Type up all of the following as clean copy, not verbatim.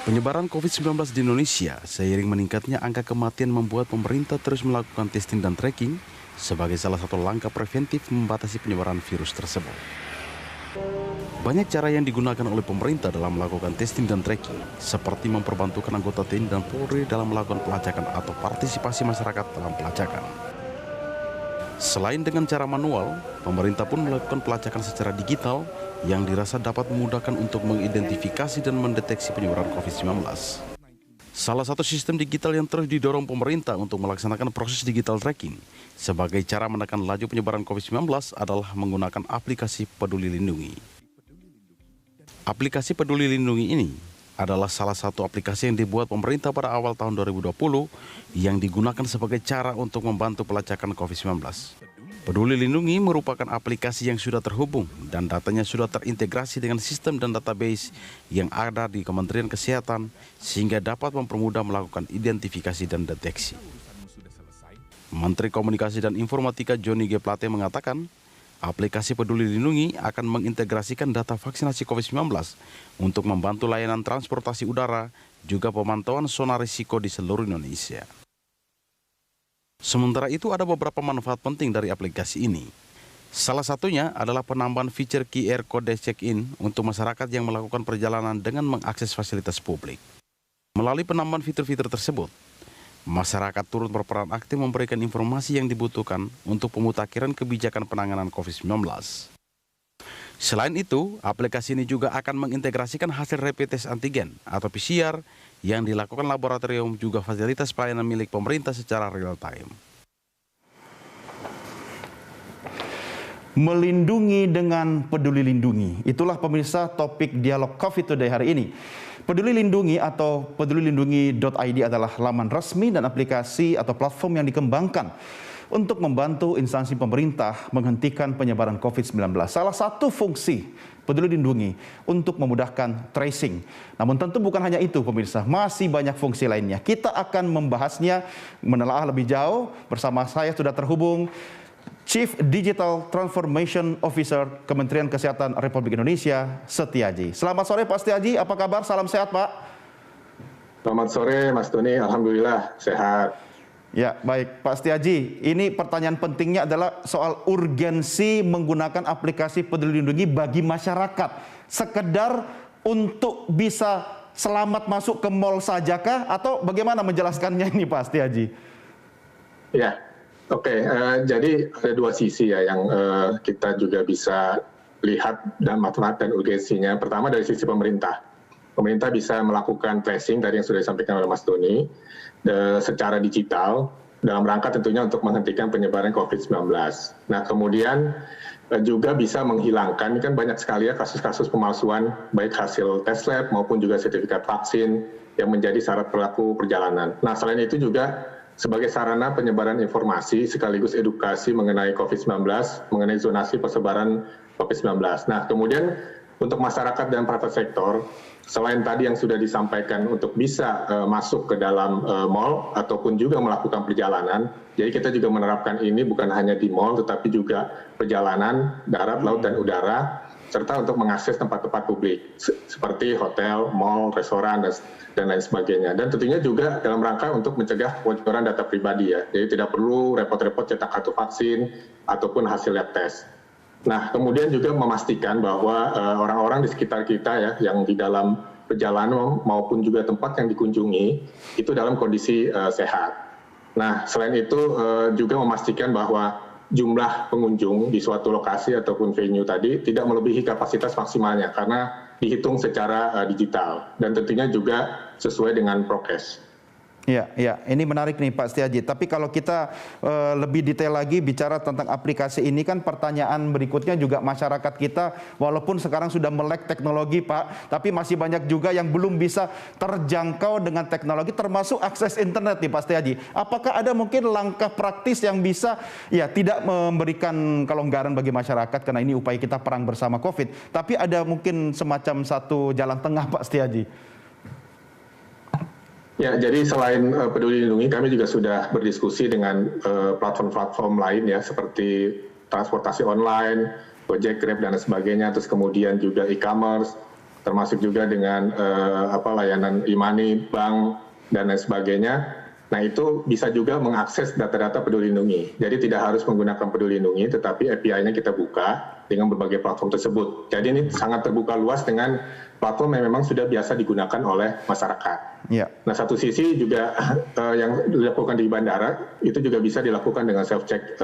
Penyebaran COVID-19 di Indonesia seiring meningkatnya angka kematian membuat pemerintah terus melakukan testing dan tracking sebagai salah satu langkah preventif membatasi penyebaran virus tersebut. Banyak cara yang digunakan oleh pemerintah dalam melakukan testing dan tracking, seperti memperbantukan anggota TNI dan Polri dalam melakukan pelacakan atau partisipasi masyarakat dalam pelacakan. Selain dengan cara manual, pemerintah pun melakukan pelacakan secara digital yang dirasa dapat memudahkan untuk mengidentifikasi dan mendeteksi penyebaran COVID-19. Salah satu sistem digital yang terus didorong pemerintah untuk melaksanakan proses digital tracking sebagai cara menekan laju penyebaran COVID-19 adalah menggunakan aplikasi Peduli Lindungi. Aplikasi Peduli Lindungi ini adalah salah satu aplikasi yang dibuat pemerintah pada awal tahun 2020 yang digunakan sebagai cara untuk membantu pelacakan COVID-19. Peduli Lindungi merupakan aplikasi yang sudah terhubung dan datanya sudah terintegrasi dengan sistem dan database yang ada di Kementerian Kesehatan sehingga dapat mempermudah melakukan identifikasi dan deteksi. Menteri Komunikasi dan Informatika Johnny G. Plate mengatakan, aplikasi Peduli Lindungi akan mengintegrasikan data vaksinasi COVID-19 untuk membantu layanan transportasi udara, juga pemantauan zona risiko di seluruh Indonesia. Sementara itu ada beberapa manfaat penting dari aplikasi ini. Salah satunya adalah penambahan fitur QR Code check-in untuk masyarakat yang melakukan perjalanan dengan mengakses fasilitas publik. Melalui penambahan fitur-fitur tersebut, masyarakat turut berperan aktif memberikan informasi yang dibutuhkan untuk pemutakhiran kebijakan penanganan COVID-19. Selain itu, aplikasi ini juga akan mengintegrasikan hasil rapid test antigen atau PCR yang dilakukan laboratorium juga fasilitas pelayanan milik pemerintah secara real time. Melindungi dengan Peduli Lindungi. Itulah pemirsa topik dialog COVID Today hari ini. Peduli Lindungi atau pedulilindungi.id adalah laman resmi dan aplikasi atau platform yang dikembangkan untuk membantu instansi pemerintah menghentikan penyebaran COVID-19. Salah satu fungsi Peduli Lindungi untuk memudahkan tracing. Namun tentu bukan hanya itu pemirsa, masih banyak fungsi lainnya. Kita akan membahasnya, menelaah lebih jauh. Bersama saya sudah terhubung Chief Digital Transformation Officer Kementerian Kesehatan Republik Indonesia, Setiaji. Selamat sore Pak Setiaji, apa kabar? Salam sehat Pak. Selamat sore Mas Doni, Alhamdulillah sehat. Ya baik Pak Setiaji, ini pertanyaan pentingnya adalah soal urgensi menggunakan aplikasi Peduli Lindungi bagi masyarakat. Sekedar untuk bisa selamat masuk ke mal sajakah atau bagaimana menjelaskannya ini Pak Setiaji? Ya. Oke, jadi ada dua sisi ya yang kita juga bisa lihat dan manfaat dan urgensinya. Pertama dari sisi pemerintah. Pemerintah bisa melakukan tracing tadi yang sudah disampaikan oleh Mas Doni secara digital dalam rangka tentunya untuk menghentikan penyebaran COVID-19. Nah kemudian juga bisa menghilangkan, ini kan banyak sekali ya kasus-kasus pemalsuan baik hasil tes lab maupun juga sertifikat vaksin yang menjadi syarat pelaku perjalanan. Nah selain itu juga sebagai sarana penyebaran informasi sekaligus edukasi mengenai COVID-19, mengenai zonasi persebaran COVID-19. Nah, kemudian untuk masyarakat dan private sektor, selain tadi yang sudah disampaikan untuk bisa masuk ke dalam mal ataupun juga melakukan perjalanan, jadi kita juga menerapkan ini bukan hanya di mal tetapi juga perjalanan darat, laut, dan udara, serta untuk mengakses tempat-tempat publik seperti hotel, mal, restoran, dan lain sebagainya. Dan tentunya juga dalam rangka untuk mencegah kebocoran data pribadi ya. Jadi tidak perlu repot-repot cetak kartu vaksin ataupun hasil lab test. Nah, kemudian juga memastikan bahwa orang-orang di sekitar kita ya yang di dalam perjalanan maupun juga tempat yang dikunjungi itu dalam kondisi sehat. Nah, selain itu juga memastikan bahwa jumlah pengunjung di suatu lokasi ataupun venue tadi tidak melebihi kapasitas maksimalnya karena dihitung secara digital dan tentunya juga sesuai dengan prokes. Ya, ini menarik nih Pak Setiaji. Tapi kalau kita lebih detail lagi bicara tentang aplikasi ini kan pertanyaan berikutnya juga masyarakat kita walaupun sekarang sudah melek teknologi Pak, tapi masih banyak juga yang belum bisa terjangkau dengan teknologi termasuk akses internet nih Pak Setiaji. Apakah ada mungkin langkah praktis yang bisa ya tidak memberikan kelonggaran bagi masyarakat karena ini upaya kita perang bersama COVID, tapi ada mungkin semacam satu jalan tengah Pak Setiaji? Ya, jadi selain Peduli Lindungi, kami juga sudah berdiskusi dengan platform-platform lain ya, seperti transportasi online, Gojek, Grab, dan sebagainya, terus kemudian juga e-commerce, termasuk juga dengan layanan e-money, bank, dan lain sebagainya. Nah, itu bisa juga mengakses data-data Peduli Lindungi. Jadi tidak harus menggunakan Peduli Lindungi, tetapi API-nya kita buka dengan berbagai platform tersebut. Jadi ini sangat terbuka luas dengan platform yang memang sudah biasa digunakan oleh masyarakat. Ya. Nah, satu sisi juga yang dilakukan di bandara, itu juga bisa dilakukan dengan self-check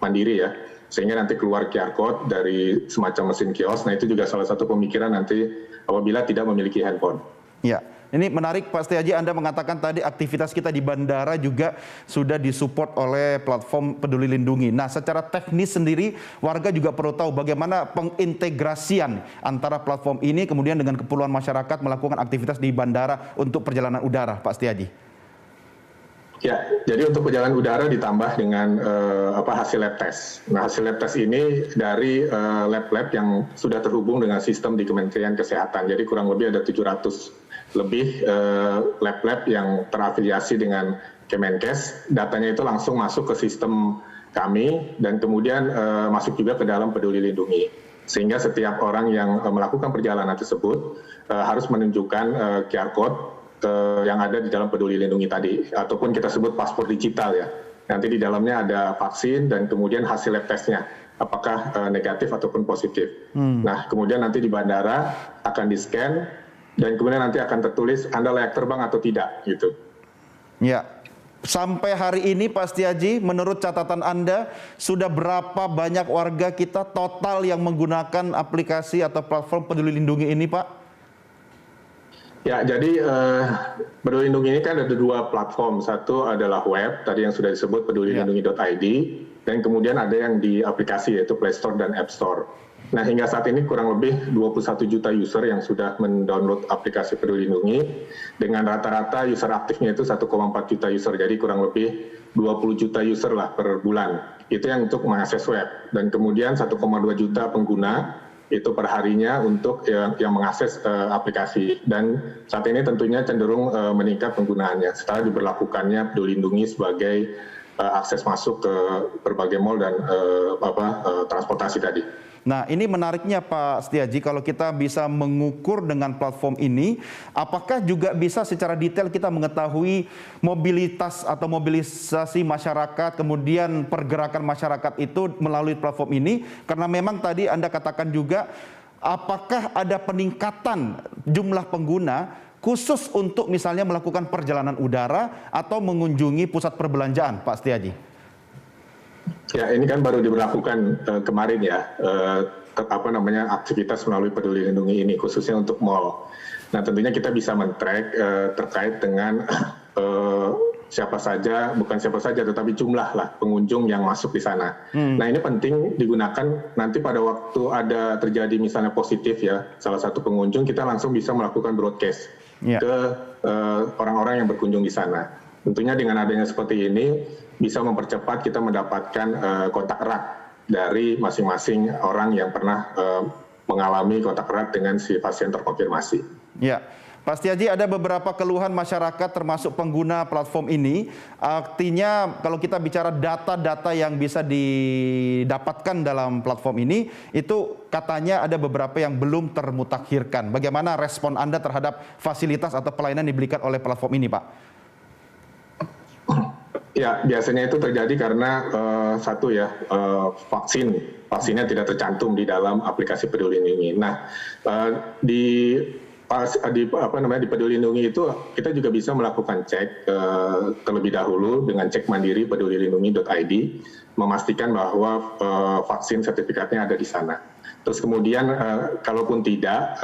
mandiri ya. Sehingga nanti keluar QR code dari semacam mesin kios. Nah, itu juga salah satu pemikiran nanti apabila tidak memiliki handphone. Ya. Ini menarik Pak Setiaji, Anda mengatakan tadi aktivitas kita di bandara juga sudah disupport oleh platform Peduli Lindungi. Nah, secara teknis sendiri warga juga perlu tahu bagaimana pengintegrasian antara platform ini kemudian dengan keperluan masyarakat melakukan aktivitas di bandara untuk perjalanan udara, Pak Setiaji. Ya, jadi untuk perjalanan udara ditambah dengan hasil lab test. Nah, hasil lab test ini dari lab-lab yang sudah terhubung dengan sistem di Kementerian Kesehatan. Jadi kurang lebih ada 700 lebih lab-lab yang terafiliasi dengan Kemenkes. Datanya itu langsung masuk ke sistem kami dan kemudian masuk juga ke dalam Peduli Lindungi. Sehingga setiap orang yang melakukan perjalanan tersebut harus menunjukkan QR code yang ada di dalam Peduli Lindungi tadi, ataupun kita sebut paspor digital ya. Nanti di dalamnya ada vaksin dan kemudian hasil lab testnya, apakah negatif ataupun positif. Nah, kemudian nanti di bandara akan di-scan, dan kemudian nanti akan tertulis Anda layak terbang atau tidak, gitu. Ya, sampai hari ini Pak Setiaji, menurut catatan Anda, sudah berapa banyak warga kita total yang menggunakan aplikasi atau platform Peduli Lindungi ini, Pak? Ya, jadi Peduli Lindungi ini kan ada dua platform. Satu adalah web, tadi yang sudah disebut pedulilindungi.id, dan kemudian ada yang di aplikasi yaitu Play Store dan App Store. Nah, hingga saat ini kurang lebih 21 juta user yang sudah mendownload aplikasi Peduli Lindungi, dengan rata-rata user aktifnya itu 1,4 juta user, jadi kurang lebih 20 juta user lah per bulan. Itu yang untuk mengakses web, dan kemudian 1,2 juta pengguna itu per harinya untuk yang mengakses aplikasi. Dan saat ini tentunya cenderung meningkat penggunaannya setelah diberlakukannya Peduli Lindungi sebagai akses masuk ke berbagai mal dan transportasi tadi. Nah, ini menariknya Pak Setiaji, kalau kita bisa mengukur dengan platform ini, apakah juga bisa secara detail kita mengetahui mobilitas atau mobilisasi masyarakat, kemudian pergerakan masyarakat itu melalui platform ini? Karena memang tadi Anda katakan juga, apakah ada peningkatan jumlah pengguna khusus untuk misalnya melakukan perjalanan udara atau mengunjungi pusat perbelanjaan, Pak Setiaji? Ya, ini kan baru diberlakukan kemarin ya, aktivitas melalui Peduli Lindungi ini, khususnya untuk mal. Nah, tentunya kita bisa men-track terkait dengan siapa saja, bukan siapa saja, tetapi jumlah lah pengunjung yang masuk di sana. Nah, ini penting digunakan nanti pada waktu ada terjadi misalnya positif ya, salah satu pengunjung, kita langsung bisa melakukan broadcast ke orang-orang yang berkunjung di sana. Tentunya dengan adanya seperti ini, bisa mempercepat kita mendapatkan kontak erat dari masing-masing orang yang pernah mengalami kontak erat dengan si pasien terkonfirmasi. Ya, Pak Setiaji, ada beberapa keluhan masyarakat termasuk pengguna platform ini. Artinya kalau kita bicara data-data yang bisa didapatkan dalam platform ini, itu katanya ada beberapa yang belum termutakhirkan. Bagaimana respon Anda terhadap fasilitas atau pelayanan diberikan oleh platform ini, Pak? Ya, biasanya itu terjadi karena vaksinnya tidak tercantum di dalam aplikasi Peduli Lindungi. Nah, di Peduli Lindungi itu kita juga bisa melakukan cek terlebih dahulu dengan cek mandiri pedulilindungi.id, memastikan bahwa vaksin sertifikatnya ada di sana. Terus kemudian kalaupun tidak,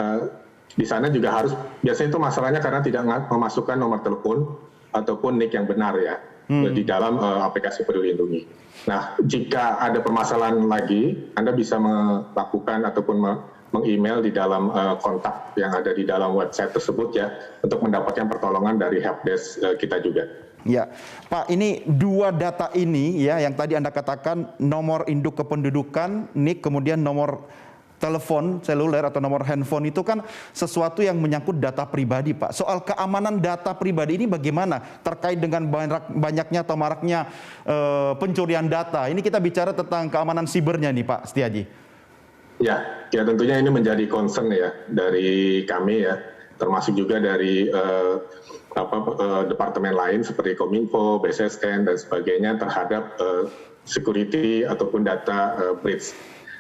di sana juga harus, biasanya itu masalahnya karena tidak memasukkan nomor telepon ataupun NIK yang benar ya. Di dalam aplikasi Peduli Lindungi. Nah, jika ada permasalahan lagi, Anda bisa melakukan ataupun meng-email di dalam kontak yang ada di dalam website tersebut ya, untuk mendapatkan pertolongan dari helpdesk kita juga. Ya, Pak, ini dua data ini ya, yang tadi Anda katakan nomor induk kependudukan, NIK, kemudian nomor telepon seluler atau nomor handphone itu kan sesuatu yang menyangkut data pribadi, Pak. Soal keamanan data pribadi ini bagaimana terkait dengan banyaknya atau maraknya pencurian data? Ini kita bicara tentang keamanan sibernya nih, Pak Setiaji. Ya tentunya ini menjadi concern ya dari kami ya, termasuk juga dari departemen lain seperti Kominfo, BSSN dan sebagainya terhadap security ataupun data breach.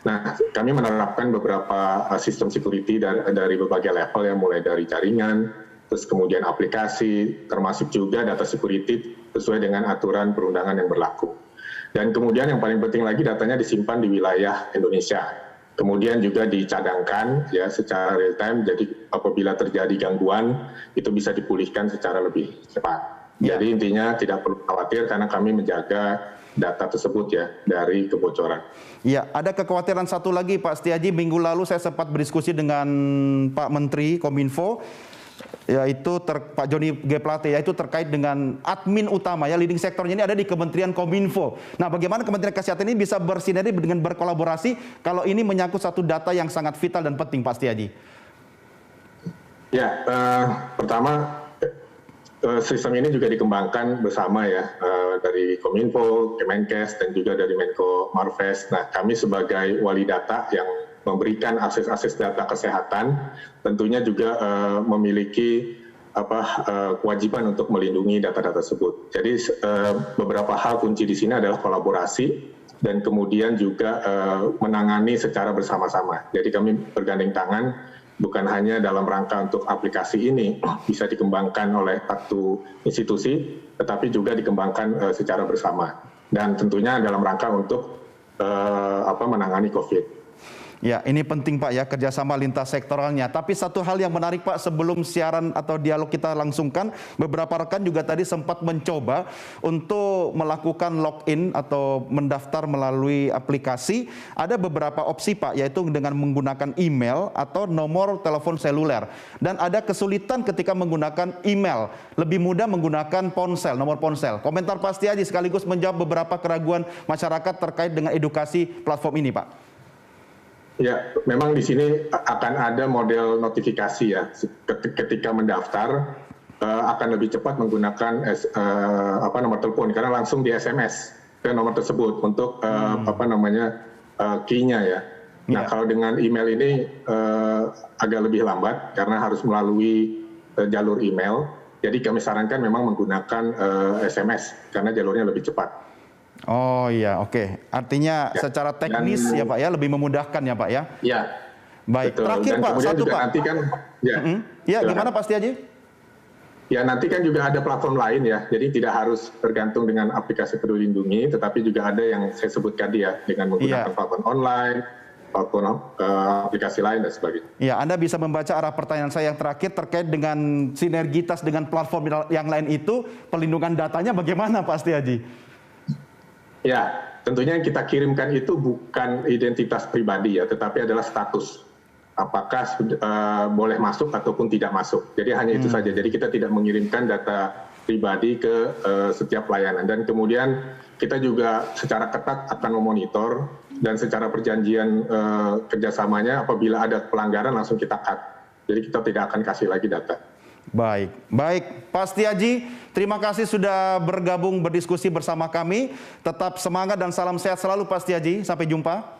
Nah, kami menerapkan beberapa sistem security dari berbagai level ya, mulai dari jaringan, terus kemudian aplikasi, termasuk juga data security sesuai dengan aturan perundangan yang berlaku. Dan kemudian yang paling penting lagi datanya disimpan di wilayah Indonesia. Kemudian juga dicadangkan ya secara real time, jadi apabila terjadi gangguan itu bisa dipulihkan secara lebih cepat. Ya. Jadi intinya tidak perlu khawatir karena kami menjaga data tersebut ya dari kebocoran. Ya, ada kekhawatiran satu lagi Pak Setiaji. Minggu lalu saya sempat berdiskusi dengan Pak Menteri Kominfo, yaitu Pak Joni G. Plate, yaitu terkait dengan admin utama ya, leading sektornya ini ada di Kementerian Kominfo. Nah, bagaimana Kementerian Kesehatan ini bisa bersinergi dengan berkolaborasi kalau ini menyangkut satu data yang sangat vital dan penting, Pak Setiaji? Ya, pertama sistem ini juga dikembangkan bersama ya dari Kominfo, Kemenkes dan juga dari Menko Marves. Nah, kami sebagai wali data yang memberikan akses data kesehatan, tentunya juga memiliki kewajiban untuk melindungi data-data tersebut. Jadi beberapa hal kunci di sini adalah kolaborasi dan kemudian juga menangani secara bersama-sama. Jadi kami bergandeng tangan, bukan hanya dalam rangka untuk aplikasi ini bisa dikembangkan oleh satu institusi, tetapi juga dikembangkan secara bersama. Dan tentunya dalam rangka untuk menangani COVID. Ya, ini penting Pak ya, kerjasama lintas sektoralnya. Tapi satu hal yang menarik Pak, sebelum siaran atau dialog kita langsungkan, beberapa rekan juga tadi sempat mencoba untuk melakukan login atau mendaftar melalui aplikasi. Ada beberapa opsi Pak, yaitu dengan menggunakan email atau nomor telepon seluler. Dan ada kesulitan ketika menggunakan email, lebih mudah menggunakan ponsel, nomor ponsel. Komentar Pak Setiaji sekaligus menjawab beberapa keraguan masyarakat terkait dengan edukasi platform ini Pak. Ya, memang di sini akan ada model notifikasi ya. Ketika mendaftar akan lebih cepat menggunakan nomor telepon karena langsung di SMS ke nomor tersebut untuk key-nya ya. Nah, kalau dengan email ini agak lebih lambat karena harus melalui jalur email. Jadi kami sarankan memang menggunakan SMS karena jalurnya lebih cepat. Oh iya, oke. Artinya ya, secara teknis ya Pak ya, lebih memudahkan ya Pak ya? Iya. Baik, betul. Terakhir dan Pak, satu Pak. Nanti kan, ya gimana Pak Setiaji? Ya nanti kan juga ada platform lain ya, jadi tidak harus tergantung dengan aplikasi Peduli Lindungi, tetapi juga ada yang saya sebutkan dia dengan menggunakan platform online, platform aplikasi lain dan sebagainya. Ya, Anda bisa membaca arah pertanyaan saya yang terakhir terkait dengan sinergitas dengan platform yang lain itu, pelindungan datanya bagaimana Pak Setiaji? Ya, tentunya yang kita kirimkan itu bukan identitas pribadi ya, tetapi adalah status. Apakah boleh masuk ataupun tidak masuk. Jadi hanya itu saja. Jadi kita tidak mengirimkan data pribadi ke setiap layanan. Dan kemudian kita juga secara ketat akan memonitor dan secara perjanjian kerjasamanya apabila ada pelanggaran langsung kita cut. Jadi kita tidak akan kasih lagi data. Baik, Pak Setiaji, terima kasih sudah bergabung berdiskusi bersama kami. Tetap semangat dan salam sehat selalu Pak Setiaji. Sampai jumpa.